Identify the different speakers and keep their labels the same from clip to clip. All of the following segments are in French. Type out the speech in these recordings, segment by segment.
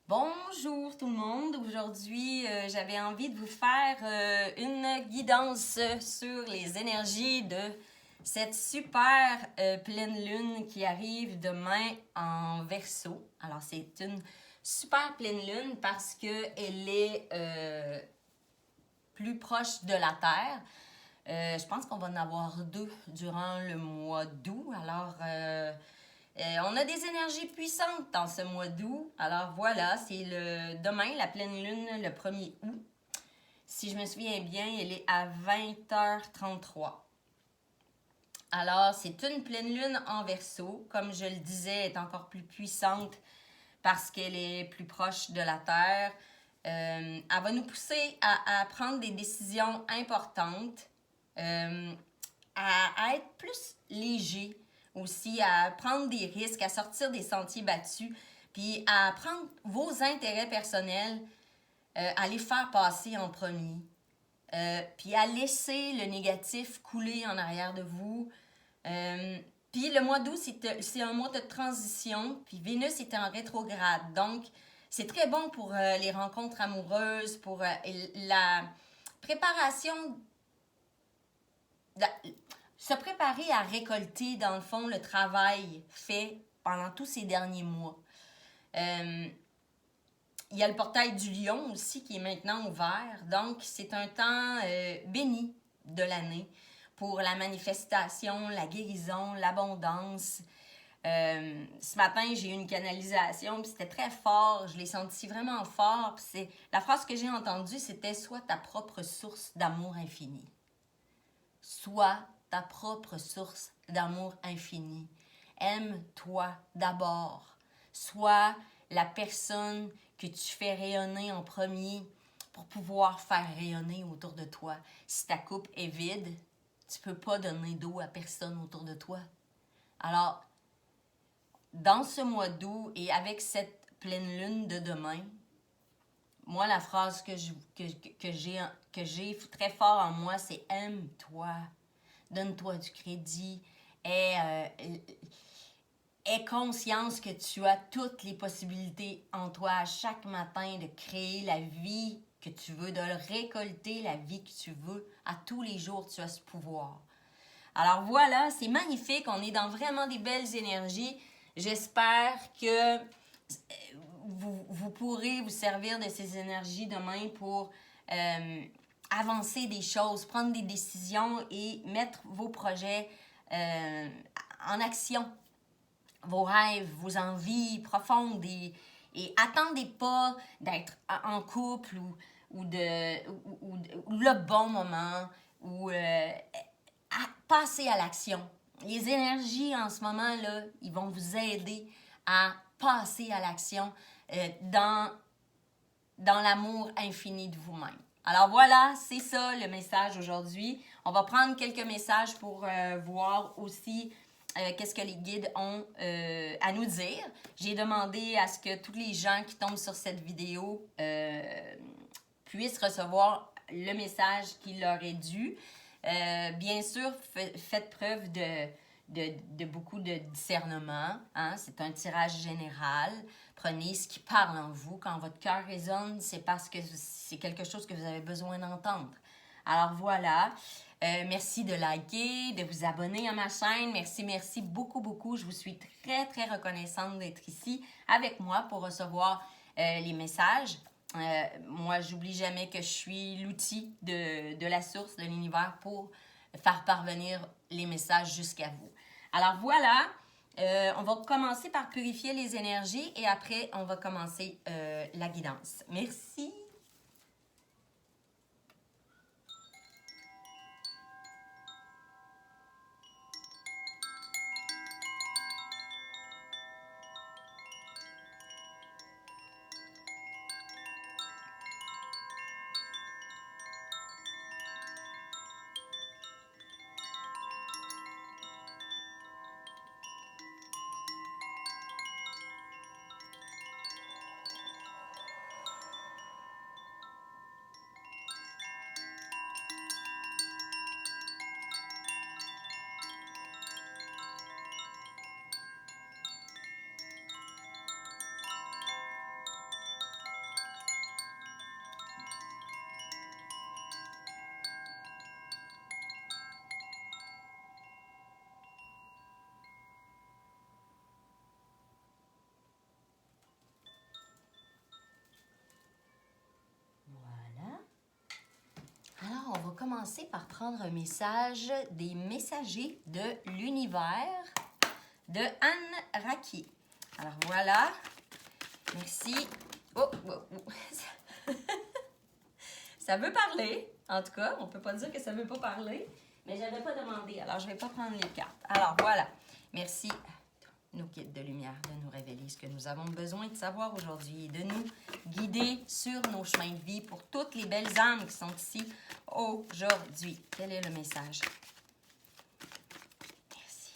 Speaker 1: Bonjour tout le monde. Aujourd'hui, j'avais envie de vous faire une guidance sur les énergies de cette super pleine lune qui arrive demain en Verseau. Alors, c'est une super pleine lune parce qu'elle est plus proche de la Terre. Je pense qu'on va en avoir deux durant le mois d'août. Alors, on a des énergies puissantes dans ce mois d'août. Alors voilà, c'est demain, la pleine lune, le 1er août. Si je me souviens bien, elle est à 20h33. Alors, c'est une pleine lune en Verseau. Comme je le disais, elle est encore plus puissante parce qu'elle est plus proche de la Terre. Elle va nous pousser à prendre des décisions importantes, à être plus léger aussi, à prendre des risques, à sortir des sentiers battus, puis à prendre vos intérêts personnels, à les faire passer en premier, puis à laisser le négatif couler en arrière de vous. Puis le mois d'août, c'est un mois de transition, puis Vénus est en rétrograde, donc c'est très bon pour les rencontres amoureuses, pour la préparation, se préparer à récolter, dans le fond, le travail fait pendant tous ces derniers mois. Il y a le portail du lion aussi qui est maintenant ouvert. Donc, c'est un temps béni de l'année pour la manifestation, la guérison, l'abondance. Ce matin, j'ai eu une canalisation, puis c'était très fort. Je l'ai senti vraiment fort. Puis la phrase que j'ai entendue, c'était « Sois ta propre source d'amour infini ». Sois ta propre source d'amour infini. Aime-toi d'abord. Sois la personne que tu fais rayonner en premier pour pouvoir faire rayonner autour de toi. Si ta coupe est vide, tu ne peux pas donner d'eau à personne autour de toi. Alors, dans ce mois d'août et avec cette pleine lune de demain, moi, la phrase que j'ai très fort en moi, c'est « aime-toi ». Donne-toi du crédit. Aie conscience que tu as toutes les possibilités en toi à chaque matin de créer la vie que tu veux, de récolter la vie que tu veux. À tous les jours, tu as ce pouvoir. Alors voilà, c'est magnifique. On est dans vraiment des belles énergies. J'espère que vous pourrez vous servir de ces énergies demain pour avancer des choses, prendre des décisions et mettre vos projets en action. Vos rêves, vos envies profondes et attendez pas d'être en couple ou le bon moment ou passer à l'action. Les énergies en ce moment-là, ils vont vous aider à passer à l'action dans l'amour infini de vous-même. Alors voilà, c'est ça le message aujourd'hui. On va prendre quelques messages pour voir aussi qu'est-ce que les guides ont à nous dire. J'ai demandé à ce que tous les gens qui tombent sur cette vidéo puissent recevoir le message qui leur est dû. Bien sûr, faites preuve de beaucoup de discernement. Hein? C'est un tirage général. Prenez ce qui parle en vous. Quand votre cœur résonne, c'est parce que c'est quelque chose que vous avez besoin d'entendre. Alors voilà. Merci de liker, de vous abonner à ma chaîne. Merci beaucoup, beaucoup. Je vous suis très, très reconnaissante d'être ici avec moi pour recevoir les messages. Moi, j'oublie jamais que je suis l'outil de la source, de l'univers pour faire parvenir les messages jusqu'à vous. Alors voilà, on va commencer par purifier les énergies et après, on va commencer la guidance. Merci. commencer par prendre un message des messagers de l'univers de Anne Raki. Alors voilà. Merci. Oh, oh, oh. Ça veut parler. En tout cas, on peut pas dire que ça veut pas parler. Mais j'avais pas demandé. Alors, je vais pas prendre les cartes. Alors voilà. Merci à nos guides de lumière de nous révéler ce que nous avons besoin de savoir aujourd'hui et de nous guider sur nos chemins de vie pour toutes les belles âmes qui sont ici aujourd'hui. Quel est le message? Merci.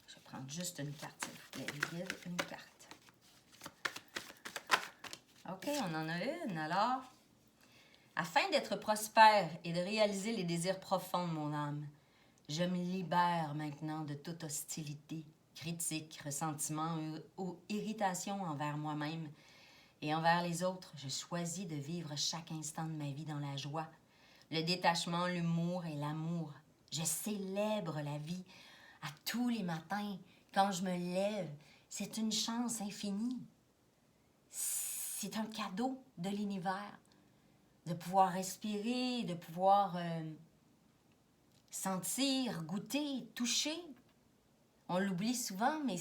Speaker 1: Je vais prendre juste une carte, s'il vous plaît. Les guides, une carte. OK, on en a une. Alors, afin d'être prospère et de réaliser les désirs profonds de mon âme, je me libère maintenant de toute hostilité, critique, ressentiment ou irritation envers moi-même et envers les autres. Je choisis de vivre chaque instant de ma vie dans la joie, le détachement, l'humour et l'amour. Je célèbre la vie à tous les matins. Quand je me lève, c'est une chance infinie. C'est un cadeau de l'univers de pouvoir respirer, de pouvoir sentir, goûter, toucher. On l'oublie souvent, mais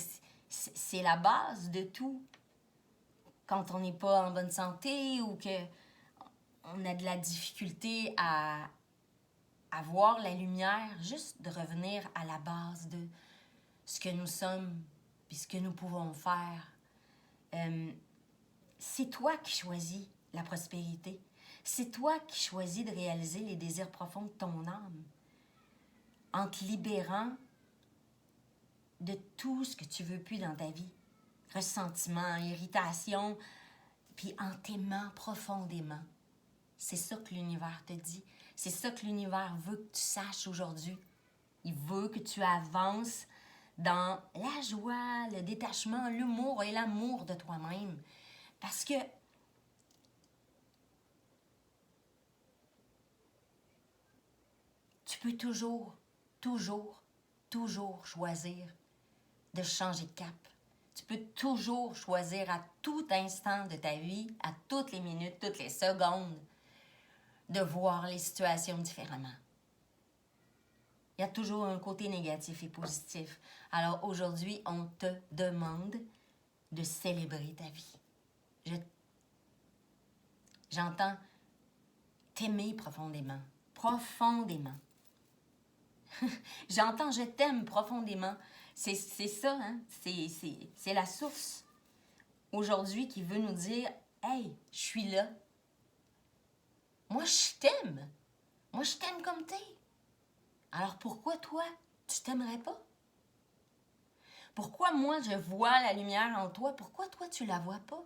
Speaker 1: c'est la base de tout. Quand on n'est pas en bonne santé ou qu'on a de la difficulté à voir la lumière, juste de revenir à la base de ce que nous sommes et ce que nous pouvons faire. C'est toi qui choisis la prospérité. C'est toi qui choisis de réaliser les désirs profonds de ton âme. En te libérant de tout ce que tu veux plus dans ta vie. Ressentiment, irritation, puis en t'aimant profondément. C'est ça que l'univers te dit. C'est ça que l'univers veut que tu saches aujourd'hui. Il veut que tu avances dans la joie, le détachement, l'humour et l'amour de toi-même. Parce que tu peux toujours choisir de changer de cap. Tu peux toujours choisir à tout instant de ta vie, à toutes les minutes, toutes les secondes, de voir les situations différemment. Il y a toujours un côté négatif et positif. Alors aujourd'hui, on te demande de célébrer ta vie. J'entends t'aimer profondément. Profondément. J'entends je t'aime profondément. C'est ça, hein? C'est la source aujourd'hui qui veut nous dire hey, je suis là. Moi, je t'aime. Moi, je t'aime comme t'es. Alors pourquoi toi, tu t'aimerais pas? Pourquoi moi, je vois la lumière en toi? Pourquoi toi, tu la vois pas?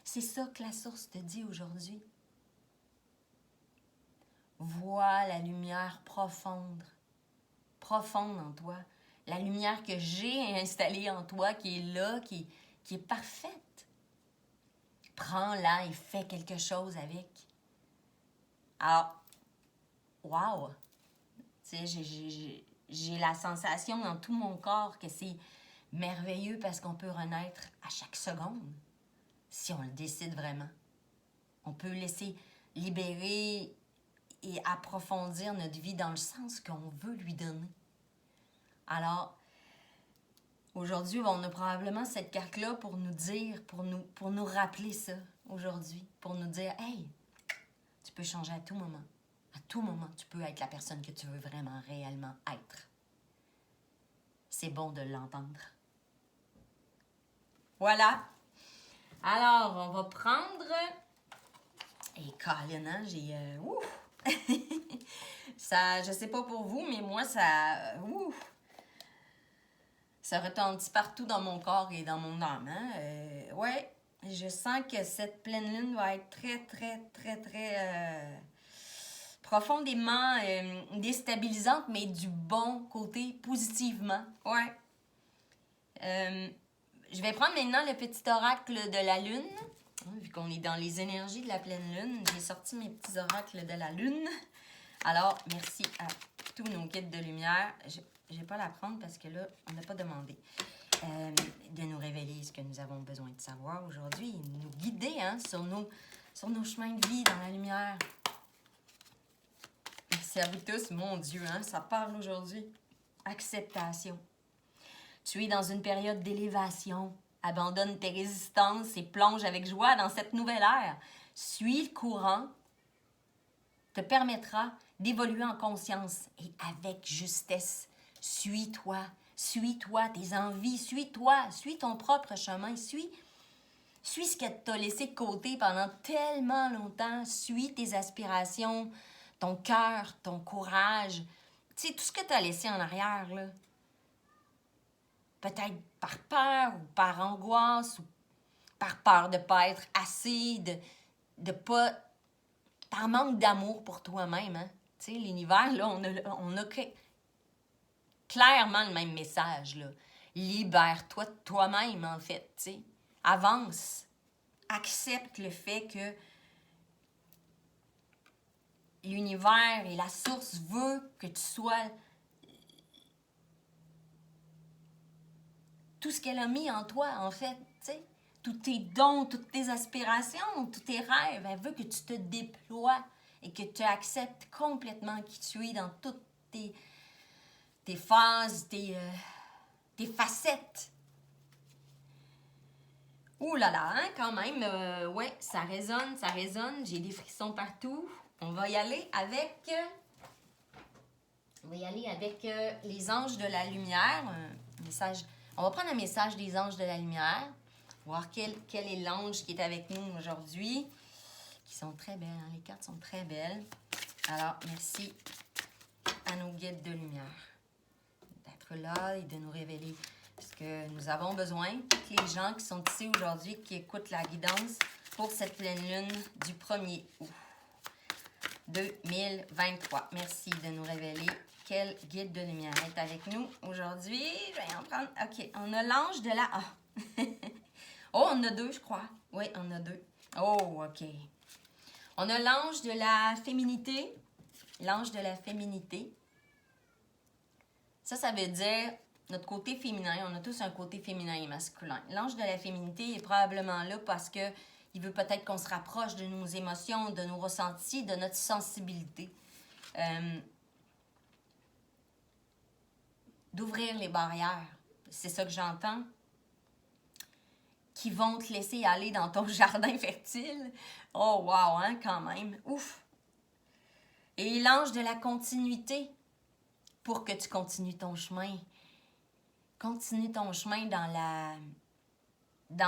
Speaker 1: C'est ça que la source te dit aujourd'hui. Vois la lumière profonde en toi. La lumière que j'ai installée en toi, qui est là, qui est parfaite. Prends-la et fais quelque chose avec. Alors, wow! Tu sais, j'ai la sensation dans tout mon corps que c'est merveilleux parce qu'on peut renaître à chaque seconde, si on le décide vraiment. On peut laisser libérer et approfondir notre vie dans le sens qu'on veut lui donner. Alors, aujourd'hui, on a probablement cette carte-là pour nous dire, pour nous rappeler ça aujourd'hui, pour nous dire, hey, tu peux changer à tout moment. À tout moment, tu peux être la personne que tu veux vraiment, réellement être. C'est bon de l'entendre. Voilà. Alors, on va prendre... Et Colin, hein, j'ai... ça, je sais pas pour vous, mais moi, ça... ça retentit partout dans mon corps et dans mon âme. Hein? Ouais, je sens que cette pleine lune va être très profondément déstabilisante, mais du bon côté, positivement. Ouais. Je vais prendre maintenant le petit oracle de la lune. Vu qu'on est dans les énergies de la pleine lune, j'ai sorti mes petits oracles de la lune. Alors, merci à tous nos guides de lumière. Je ne vais pas la prendre parce que là, on n'a pas demandé. de nous révéler ce que nous avons besoin de savoir aujourd'hui, nous guider hein, sur nos chemins de vie dans la lumière. Merci à vous tous, mon Dieu, hein, ça parle aujourd'hui. Acceptation. Tu es dans une période d'élévation. Abandonne tes résistances et plonge avec joie dans cette nouvelle ère. Suis le courant te permettra d'évoluer en conscience et avec justesse. Suis-toi tes envies, suis ton propre chemin, suis ce que t'as laissé de côté pendant tellement longtemps, suis tes aspirations, ton cœur, ton courage, tu sais, tout ce que t'as laissé en arrière, là. Peut-être par peur ou par angoisse ou par peur de ne pas être assez, de pas... T'en manques d'amour pour toi-même, hein? Tu sais, l'univers, là, on a clairement le même message, là. Libère-toi de toi-même, en fait, tu sais. Avance. Accepte le fait que l'univers et la source veut que tu sois tout ce qu'elle a mis en toi, en fait, tu sais. Tous tes dons, toutes tes aspirations, tous tes rêves. Elle veut que tu te déploies et que tu acceptes complètement qui tu es dans toutes tes phases, tes facettes. Ouh là là, hein, quand même, ouais, ça résonne, j'ai des frissons partout. On va y aller avec... les anges de la lumière, message. On va prendre un message des anges de la lumière, voir quel est l'ange qui est avec nous aujourd'hui, qui sont très belles, hein? Les cartes sont très belles. Alors, merci à nos guides de lumière d'être là et de nous révéler ce que nous avons besoin. Toutes les gens qui sont ici aujourd'hui, qui écoutent la guidance pour cette pleine lune du 1er août 2023. Merci de nous révéler quel guide de lumière est avec nous aujourd'hui. Je vais en prendre. OK, on a l'ange de la... Ah! Oh, on a deux, je crois. Oui, on a deux. Oh, OK. On a l'ange de la féminité. L'ange de la féminité. Ça veut dire notre côté féminin. On a tous un côté féminin et masculin. L'ange de la féminité est probablement là parce que il veut peut-être qu'on se rapproche de nos émotions, de nos ressentis, de notre sensibilité. D'ouvrir les barrières. C'est ça que j'entends. Qui vont te laisser aller dans ton jardin fertile. Oh, wow, hein, quand même. Ouf! Et l'ange de la continuité pour que tu continues ton chemin. Continue ton chemin dans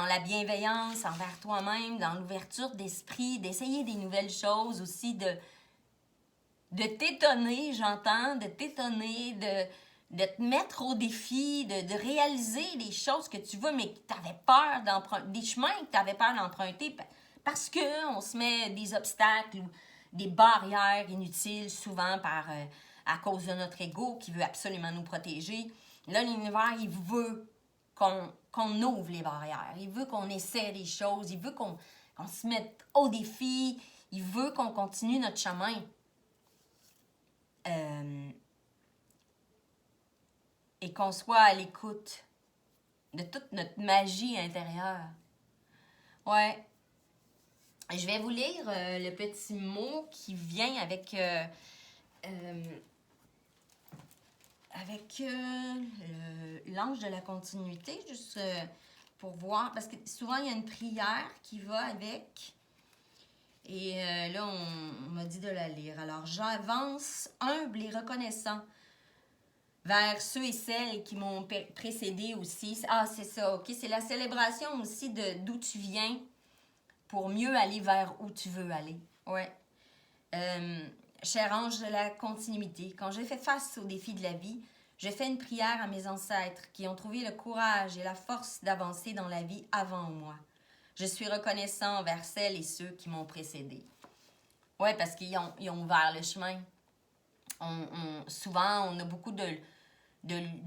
Speaker 1: la bienveillance envers toi-même, dans l'ouverture d'esprit, d'essayer des nouvelles choses aussi, de t'étonner, j'entends, de t'étonner, de te mettre au défi, de réaliser des choses que tu veux, mais que tu avais peur d'emprunter, des chemins que tu avais peur d'emprunter parce qu'on se met des obstacles ou des barrières inutiles, souvent à cause de notre ego qui veut absolument nous protéger. Là, l'univers, il veut qu'on ouvre les barrières. Il veut qu'on essaie des choses. Il veut qu'on se mette au défi. Il veut qu'on continue notre chemin. Et qu'on soit à l'écoute de toute notre magie intérieure. Ouais. Je vais vous lire le petit mot qui vient avec l'ange de la continuité, juste pour voir, parce que souvent il y a une prière qui va avec, et là on m'a dit de la lire. Alors, j'avance humble et reconnaissant vers ceux et celles qui m'ont précédé aussi. Ah, c'est ça, ok, c'est la célébration aussi d'où tu viens pour mieux aller vers où tu veux aller. Ouais. Cher ange de la continuité, quand j'ai fait face aux défis de la vie, j'ai fait une prière à mes ancêtres qui ont trouvé le courage et la force d'avancer dans la vie avant moi. Je suis reconnaissant envers celles et ceux qui m'ont précédé. Oui, parce qu'ils ont ouvert le chemin. Souvent, on a beaucoup de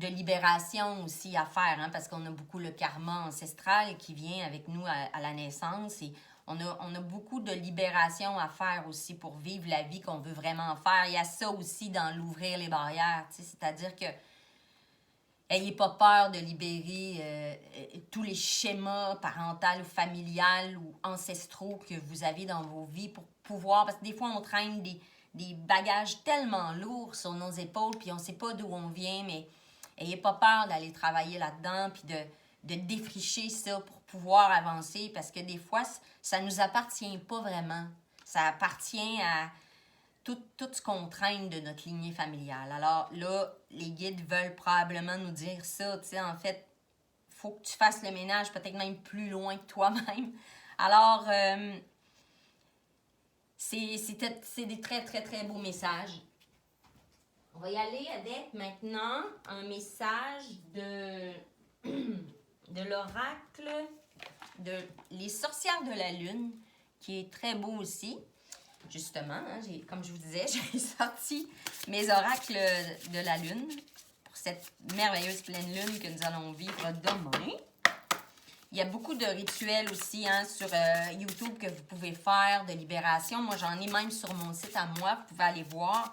Speaker 1: libération aussi à faire, hein, parce qu'on a beaucoup le karma ancestral qui vient avec nous à la naissance, et on a beaucoup de libération à faire aussi pour vivre la vie qu'on veut vraiment faire. Il y a ça aussi dans l'ouvrir les barrières, tu sais, c'est-à-dire que Ayez pas peur de libérer tous les schémas parentaux ou familiales ou ancestraux que vous avez dans vos vies pour pouvoir... Parce que des fois, on traîne des bagages tellement lourds sur nos épaules, puis on sait pas d'où on vient, mais ayez pas peur d'aller travailler là-dedans, puis de défricher ça pour pouvoir avancer, parce que des fois, ça nous appartient pas vraiment. Ça appartient à tout ce qu'on traîne de notre lignée familiale. Alors là, les guides veulent probablement nous dire ça, tu sais, en fait, il faut que tu fasses le ménage peut-être même plus loin que toi-même. Alors, c'est des très, très, très beaux messages. On va y aller avec maintenant un message de l'oracle de Les sorcières de la lune, qui est très beau aussi. Justement, hein, comme je vous disais, j'ai sorti mes oracles de la lune pour cette merveilleuse pleine lune que nous allons vivre demain. Il y a beaucoup de rituels aussi hein, sur YouTube que vous pouvez faire de libération. Moi, j'en ai même sur mon site à moi. Vous pouvez aller voir.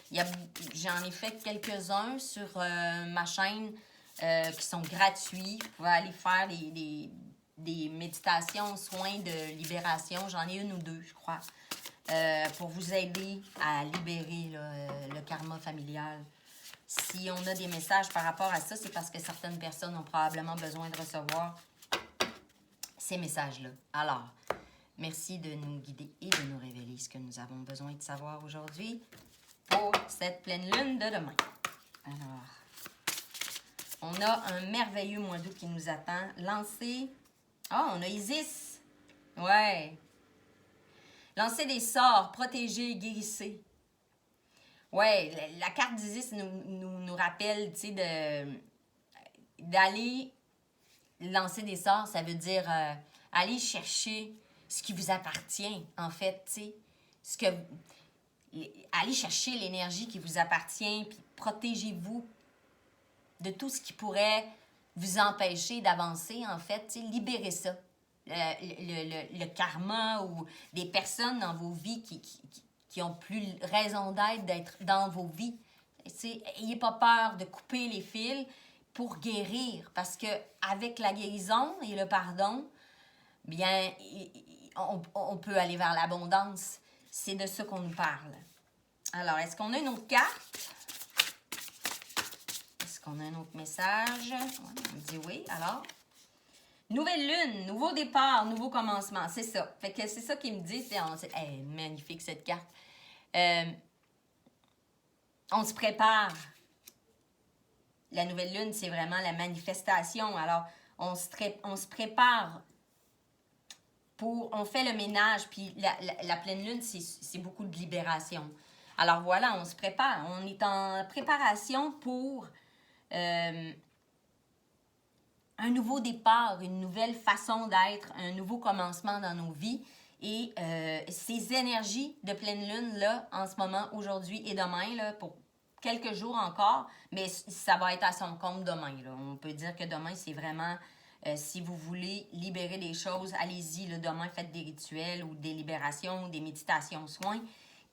Speaker 1: J'en ai fait quelques-uns sur ma chaîne qui sont gratuits. Vous pouvez aller faire des méditations, soins de libération. J'en ai une ou deux, je crois, pour vous aider à libérer là, le karma familial. Si on a des messages par rapport à ça, c'est parce que certaines personnes ont probablement besoin de recevoir ces messages-là. Alors, merci de nous guider et de nous révéler ce que nous avons besoin de savoir aujourd'hui pour cette pleine lune de demain. Alors, on a un merveilleux mois d'août qui nous attend. Lancer. Ah, on a Isis. Ouais. Lancer des sorts, protéger, guérisser. Ouais, la carte d'Isis nous rappelle, tu sais, d'aller lancer des sorts, ça veut dire aller chercher ce qui vous appartient, en fait, tu sais. Allez chercher l'énergie qui vous appartient, puis protégez-vous de tout ce qui pourrait vous empêcher d'avancer, en fait. Tu sais, libérez ça. Le karma ou des personnes dans vos vies qui ont plus raison d'être dans vos vies. Ayez pas peur de couper les fils pour guérir, parce que avec la guérison et le pardon, bien, on peut aller vers l'abondance. C'est de ça qu'on nous parle. Alors, est-ce qu'on a une autre carte? Est-ce qu'on a un autre message? On me dit oui. Alors, nouvelle lune, nouveau départ, nouveau commencement. C'est ça. Fait que c'est ça qu'il me dit. C'est magnifique cette carte. On se prépare. La nouvelle lune, c'est vraiment la manifestation. Alors, on se prépare on fait le ménage, puis la pleine lune, c'est beaucoup de libération. Alors voilà, on se prépare. On est en préparation pour un nouveau départ, une nouvelle façon d'être, un nouveau commencement dans nos vies. Et ces énergies de pleine lune, là, en ce moment, aujourd'hui et demain, là, pour quelques jours encore, mais ça va être à son compte demain. Là. On peut dire que demain, c'est vraiment, si vous voulez libérer des choses, allez-y, là, demain, faites des rituels ou des libérations, des méditations, soins,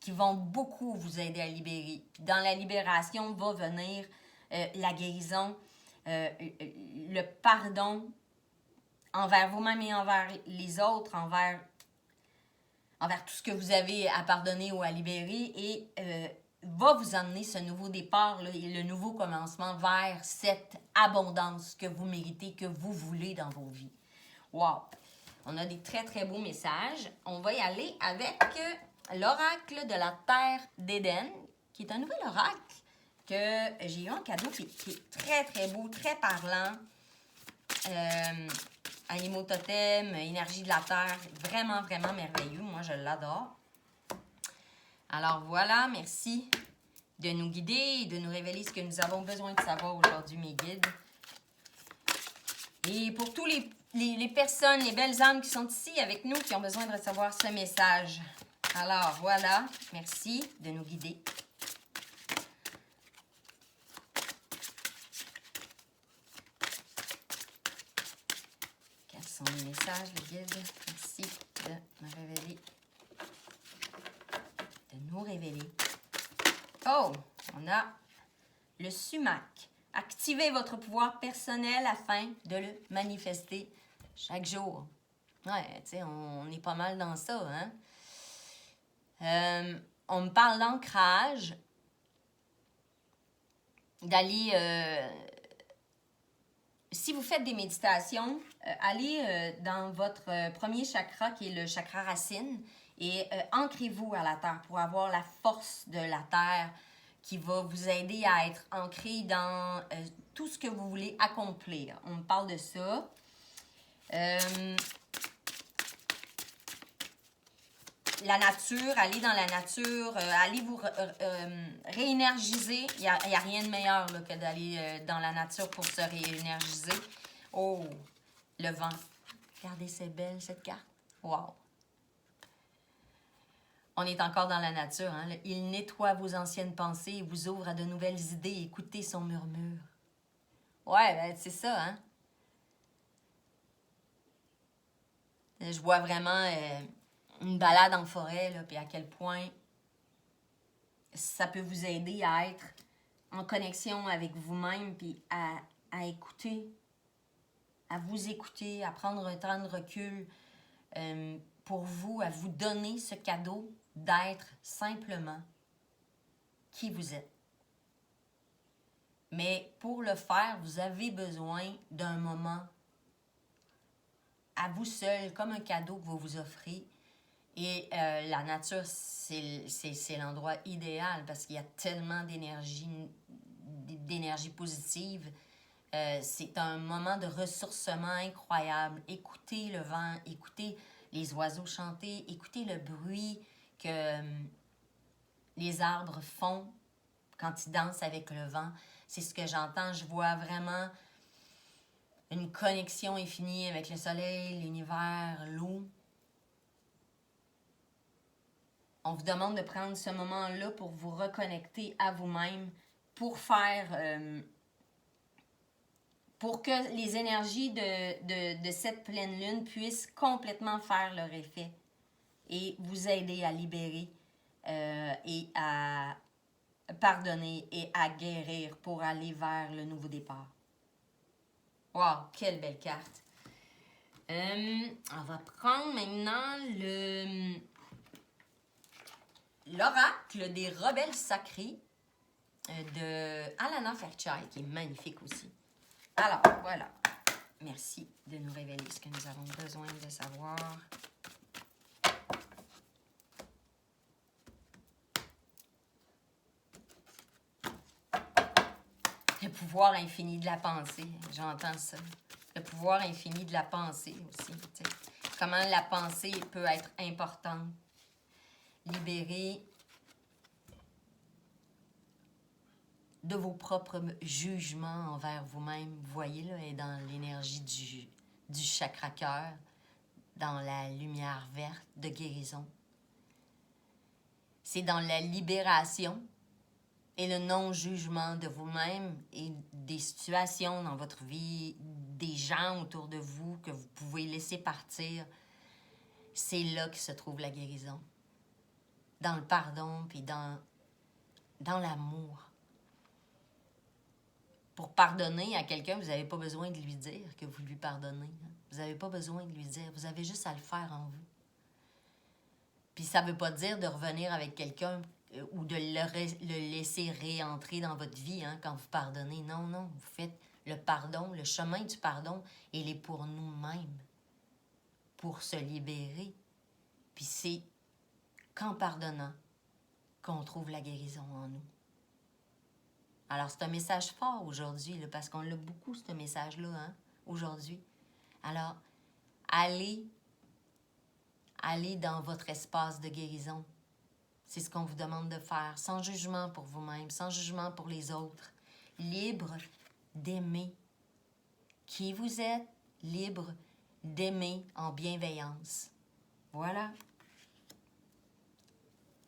Speaker 1: qui vont beaucoup vous aider à libérer. Puis dans la libération va venir la guérison, le pardon envers vous-même et envers les autres, envers tout ce que vous avez à pardonner ou à libérer, et va vous emmener ce nouveau départ là, et le nouveau commencement vers cette abondance que vous méritez, que vous voulez dans vos vies. Wow! On a des très, très beaux messages. On va y aller avec l'oracle de la terre d'Éden, qui est un nouvel oracle que j'ai eu en cadeau, qui est très, très beau, très parlant. Animaux totem, énergie de la terre, vraiment, vraiment merveilleux. Moi, je l'adore. Alors voilà, merci de nous guider et de nous révéler ce que nous avons besoin de savoir aujourd'hui, mes guides. Et pour tous les personnes, les belles âmes qui sont ici avec nous, qui ont besoin de recevoir ce message. Alors voilà, merci de nous guider. Quels sont les messages, les guides? Merci de me révéler. De nous révéler. Oh, on a le sumac. Activez votre pouvoir personnel afin de le manifester chaque jour. Ouais, tu sais, on est pas mal dans ça, hein? On me parle d'ancrage, d'aller... si vous faites des méditations, allez dans votre premier chakra, qui est le chakra racine, et ancrez-vous à la terre pour avoir la force de la terre qui va vous aider à être ancré dans tout ce que vous voulez accomplir. On me parle de ça. La nature, allez dans la nature, allez vous réénergiser. Il n'y a rien de meilleur là, que d'aller dans la nature pour se réénergiser. Oh, le vent. Regardez, c'est belle cette carte. Wow. On est encore dans la nature. Hein? Il nettoie vos anciennes pensées et vous ouvre à de nouvelles idées. Écoutez son murmure. Ouais, ben, c'est ça, hein? Je vois vraiment une balade en forêt, là, puis à quel point ça peut vous aider à être en connexion avec vous-même, puis à écouter, à vous écouter, à prendre un temps de recul pour vous, à vous donner ce cadeau d'être simplement qui vous êtes. Mais pour le faire, vous avez besoin d'un moment à vous seul, comme un cadeau que vous vous offrez. Et la nature, c'est l'endroit idéal parce qu'il y a tellement d'énergie positive. C'est un moment de ressourcement incroyable. Écoutez le vent, écoutez les oiseaux chanter, écoutez le bruit que les arbres font quand ils dansent avec le vent. C'est ce que j'entends. Je vois vraiment une connexion infinie avec le soleil, l'univers, l'eau. On vous demande de prendre ce moment-là pour vous reconnecter à vous-même, pour faire... pour que les énergies de cette pleine lune puissent complètement faire leur effet et vous aider à libérer et à pardonner et à guérir pour aller vers le nouveau départ. Wow, quelle belle carte! On va prendre maintenant l'oracle des rebelles sacrés de Alana Fairchild, qui est magnifique aussi. Alors, voilà. Merci de nous révéler ce que nous avons besoin de savoir. Le pouvoir infini de la pensée, j'entends ça. Le pouvoir infini de la pensée aussi. T'sais. Comment la pensée peut être importante. Libérer de vos propres jugements envers vous-même. Vous voyez, là, elle est dans l'énergie du chakra-cœur, dans la lumière verte de guérison. C'est dans la libération et le non-jugement de vous-même et des situations dans votre vie, des gens autour de vous que vous pouvez laisser partir. C'est là que se trouve la guérison. Dans le pardon, puis dans l'amour. Pour pardonner à quelqu'un, vous n'avez pas besoin de lui dire que vous lui pardonnez. Vous n'avez pas besoin de lui dire. Vous avez juste à le faire en vous. Puis ça ne veut pas dire de revenir avec quelqu'un ou de le laisser réentrer dans votre vie quand vous pardonnez. Non, non. Vous faites le pardon, le chemin du pardon, il est pour nous-mêmes. Pour se libérer. Puis c'est qu'en pardonnant qu'on trouve la guérison en nous. Alors, c'est un message fort aujourd'hui, là, parce qu'on l'a beaucoup, ce message-là, aujourd'hui. Alors, allez dans votre espace de guérison. C'est ce qu'on vous demande de faire, sans jugement pour vous-même, sans jugement pour les autres. Libre d'aimer qui vous êtes, libre d'aimer en bienveillance. Voilà.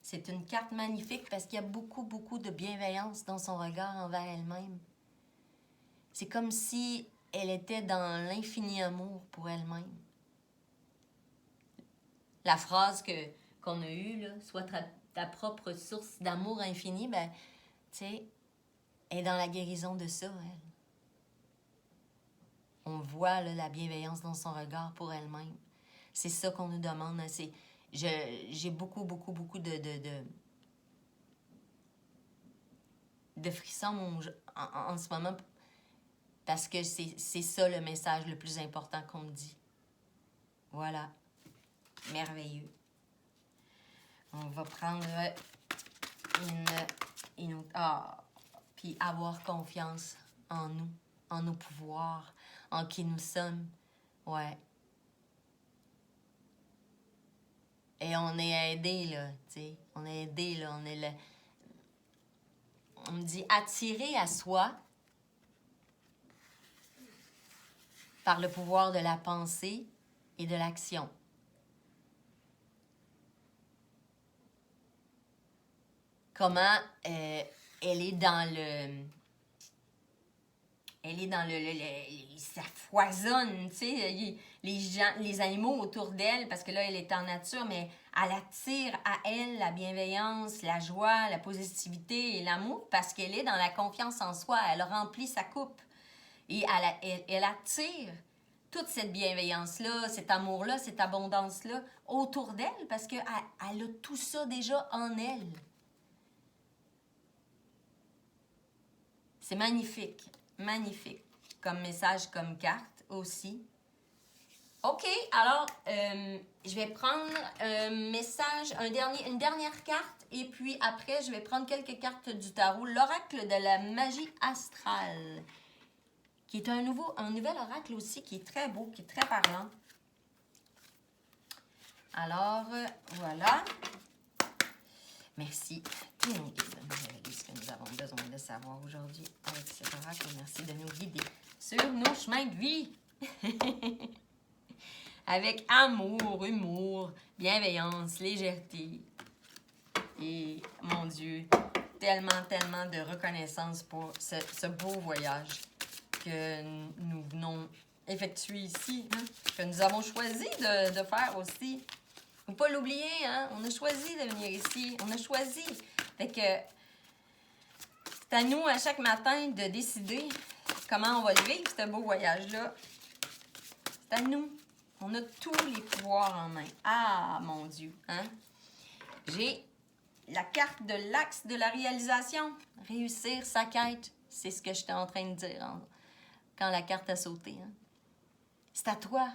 Speaker 1: C'est une carte magnifique parce qu'il y a beaucoup, beaucoup de bienveillance dans son regard envers elle-même. C'est comme si elle était dans l'infini amour pour elle-même. La phrase qu'on a eue, là, soit ta propre source d'amour infini, ben, tu sais, est dans la guérison de ça, elle. On voit là, la bienveillance dans son regard pour elle-même. C'est ça qu'on nous demande. Hein. J'ai beaucoup de frissons en ce moment parce que c'est ça le message le plus important qu'on me dit. Voilà. Merveilleux. On va prendre une autre... Ah! Puis avoir confiance en nous, en nos pouvoirs, en qui nous sommes. Ouais. Et on est aidé, là, tu sais. On est aidé, là. On est là. On me dit attiré à soi par le pouvoir de la pensée et de l'action. Comment elle est dans le... Elle est dans ça foisonne, tu sais, les animaux autour d'elle, parce que là, elle est en nature, mais elle attire à elle la bienveillance, la joie, la positivité et l'amour, parce qu'elle est dans la confiance en soi, elle remplit sa coupe. Et elle attire toute cette bienveillance-là, cet amour-là, cette abondance-là autour d'elle, parce qu'elle a tout ça déjà en elle. C'est magnifique. Magnifique. Comme message, comme carte aussi. OK, alors, je vais prendre un message, une dernière carte, et puis après, je vais prendre quelques cartes du tarot. L'oracle de la magie astrale, qui est un nouvel oracle aussi, qui est très beau, qui est très parlant. Alors, voilà. Merci. Qui nous guide, ce que nous avons besoin de savoir aujourd'hui avec cet oracle. Merci de nous guider sur nos chemins de vie. Avec amour, humour, bienveillance, légèreté. Et, mon Dieu, tellement de reconnaissance pour ce beau voyage que nous venons effectuer ici, hein, que nous avons choisi de faire aussi. Faut pas l'oublier, hein? On a choisi de venir ici. On a choisi. Fait que c'est à nous, à chaque matin, de décider comment on va le vivre, ce beau voyage-là. C'est à nous. On a tous les pouvoirs en main. Ah, mon Dieu, hein? J'ai la carte de l'axe de la réalisation. Réussir sa quête. C'est ce que j'étais en train de dire hein, quand la carte a sauté. Hein? C'est à toi.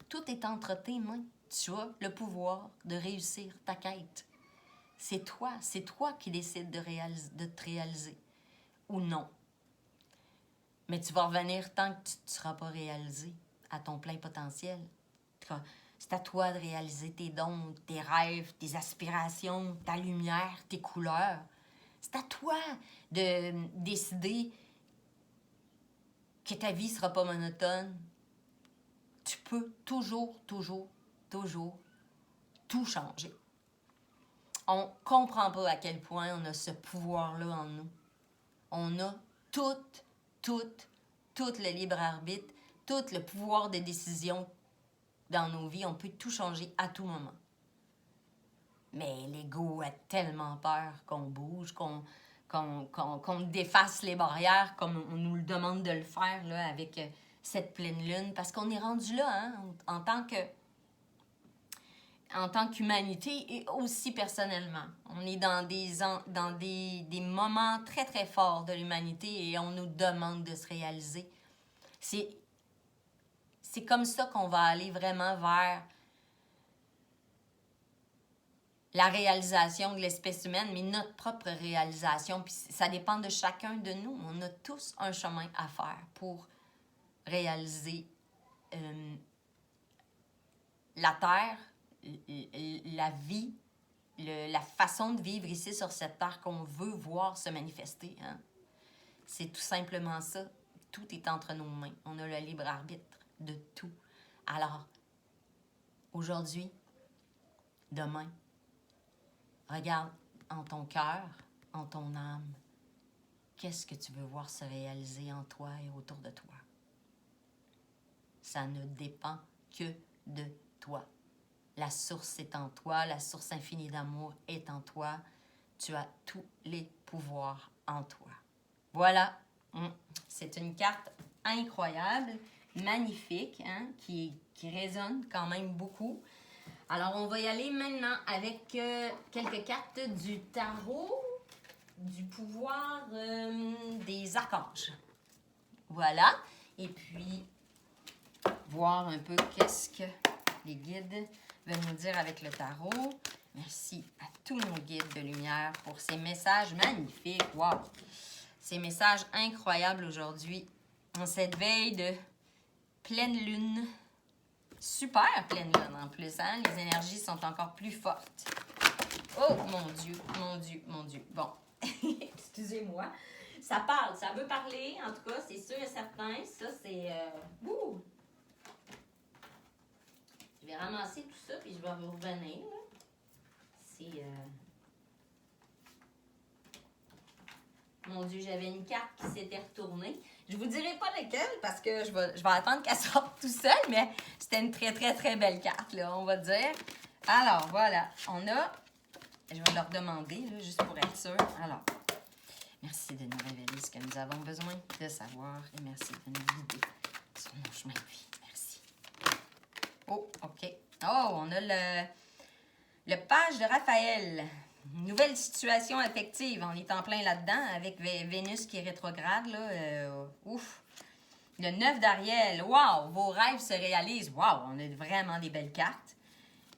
Speaker 1: Tout est entre tes mains. Tu as le pouvoir de réussir ta quête. C'est toi qui décides de te réaliser ou non. Mais tu vas revenir tant que tu ne seras pas réalisé à ton plein potentiel. C'est à toi de réaliser tes dons, tes rêves, tes aspirations, ta lumière, tes couleurs. C'est à toi de décider que ta vie ne sera pas monotone. Tu peux toujours tout changer. On ne comprend pas à quel point on a ce pouvoir-là en nous. On a tout le libre arbitre, tout le pouvoir de décision dans nos vies. On peut tout changer à tout moment. Mais l'ego a tellement peur qu'on bouge, qu'on défasse les barrières comme on nous le demande de le faire là, avec cette pleine lune. Parce qu'on est rendu là, hein, en tant qu'humanité et aussi personnellement. On est dans des moments très forts de l'humanité et on nous demande de se réaliser. C'est comme ça qu'on va aller vraiment vers la réalisation de l'espèce humaine, mais notre propre réalisation. Puis ça dépend de chacun de nous. On a tous un chemin à faire pour réaliser la Terre, la vie, la façon de vivre ici sur cette terre qu'on veut voir se manifester. Hein? C'est tout simplement ça. Tout est entre nos mains. On a le libre arbitre de tout. Alors, aujourd'hui, demain, regarde en ton cœur, en ton âme, qu'est-ce que tu veux voir se réaliser en toi et autour de toi. Ça ne dépend que de toi. La source est en toi, la source infinie d'amour est en toi. Tu as tous les pouvoirs en toi. Voilà. C'est une carte incroyable, magnifique, hein, qui résonne quand même beaucoup. Alors, on va y aller maintenant avec quelques cartes du tarot du pouvoir des archanges. Voilà. Et puis, voir un peu qu'est-ce que les guides veulent nous dire avec le tarot. Merci à tous nos guides de lumière pour ces messages magnifiques. Wow! Ces messages incroyables aujourd'hui, en cette veille de pleine lune. Super pleine lune en plus, hein? Les énergies sont encore plus fortes. Oh, mon Dieu, mon Dieu, mon Dieu. Bon, excusez-moi. Ça parle, ça veut parler, en tout cas, c'est sûr et certain. Ça, c'est... Je vais ramasser tout ça, puis je vais vous revenir. C'est... Mon Dieu, j'avais une carte qui s'était retournée. Je vous dirai pas laquelle parce que je vais attendre qu'elle sorte tout seul, mais c'était une très, très, très belle carte, là, on va dire. Alors, voilà. On a... Je vais leur demander, là, juste pour être sûr. Alors, merci de nous révéler ce que nous avons besoin de savoir et merci de nous guider sur nos chemins de vie. Merci. Oh, OK. Oh, on a le page de Raphaël. Nouvelle situation affective. On est en plein là-dedans avec Vénus qui est rétrograde. Là. Ouf. Le 9 d'Ariel. Wow! Vos rêves se réalisent. Wow! On a vraiment des belles cartes.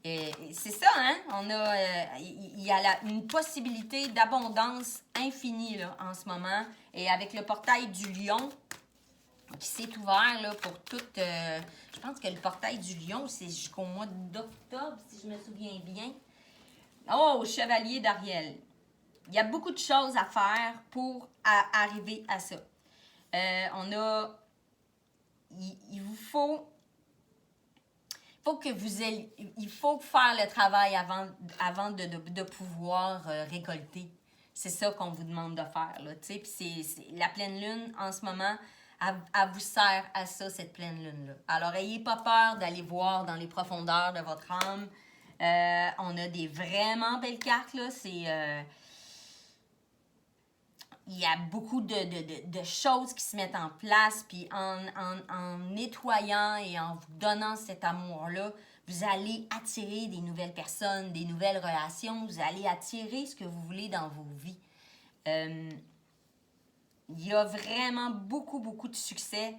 Speaker 1: Et c'est ça, hein? On a, il y a une possibilité d'abondance infinie là, en ce moment. Et avec le portail du lion qui s'est ouvert là, pour toute... je pense que le portail du lion, c'est jusqu'au mois d'octobre, si je me souviens bien. Oh, chevalier d'Ariel. Il y a beaucoup de choses à faire pour arriver à ça. On a... Il vous faut... Il faut faire le travail avant de pouvoir récolter. C'est ça qu'on vous demande de faire. Là, puis c'est la pleine lune, en ce moment, elle vous sert à ça, cette pleine lune-là. Alors, ayez pas peur d'aller voir dans les profondeurs de votre âme. On a des vraiment belles cartes, là. Il y a beaucoup de choses qui se mettent en place, puis en nettoyant et en vous donnant cet amour-là, vous allez attirer des nouvelles personnes, des nouvelles relations, vous allez attirer ce que vous voulez dans vos vies. Il y a vraiment beaucoup, beaucoup de succès,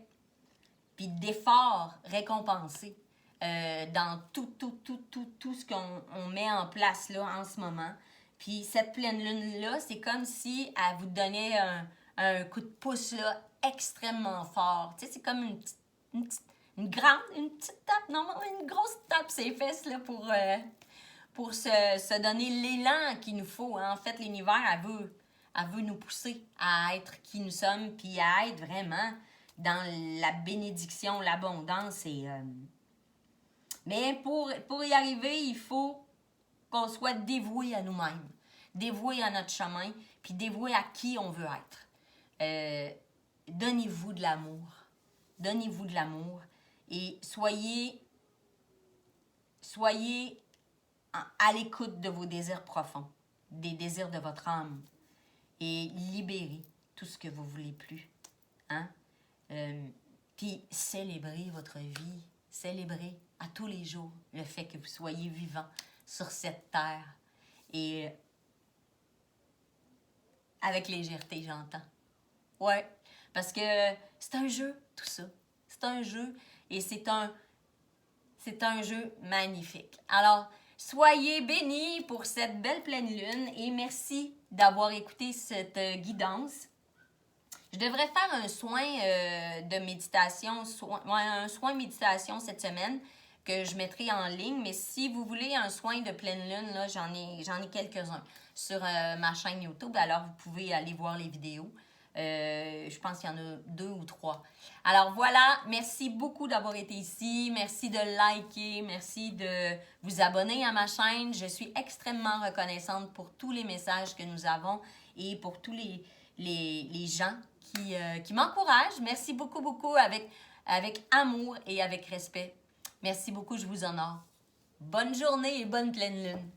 Speaker 1: puis d'efforts récompensés dans tout ce qu'on met en place là en ce moment. Puis cette pleine lune-là, c'est comme si elle vous donnait un coup de pouce là, extrêmement fort. Tu sais, c'est comme une petite tape, non, une grosse tape ses fesses là, pour se donner l'élan qu'il nous faut. En fait, l'univers, elle veut nous pousser à être qui nous sommes, puis à être vraiment dans la bénédiction, l'abondance. Mais pour y arriver, il faut qu'on soit dévoué à nous-mêmes, dévoué à notre chemin, puis dévoué à qui on veut être. Donnez-vous de l'amour. Donnez-vous de l'amour et soyez à l'écoute de vos désirs profonds, des désirs de votre âme et libérez tout ce que vous voulez plus. Hein? Puis célébrez votre vie, célébrez à tous les jours le fait que vous soyez vivant sur cette terre. Et avec légèreté, j'entends. Ouais, parce que c'est un jeu, tout ça. C'est un jeu et c'est un jeu magnifique. Alors, soyez bénis pour cette belle pleine lune et merci d'avoir écouté cette guidance. Je devrais faire un soin de méditation, un soin méditation cette semaine que je mettrai en ligne. Mais si vous voulez un soin de pleine lune, là, j'en ai quelques-uns sur ma chaîne YouTube. Alors, vous pouvez aller voir les vidéos. Je pense qu'il y en a 2 ou 3. Alors voilà, merci beaucoup d'avoir été ici. Merci de liker, merci de vous abonner à ma chaîne. Je suis extrêmement reconnaissante pour tous les messages que nous avons et pour tous les gens qui m'encouragent. Merci beaucoup, beaucoup avec amour et avec respect. Merci beaucoup, je vous honore. Bonne journée et bonne pleine lune.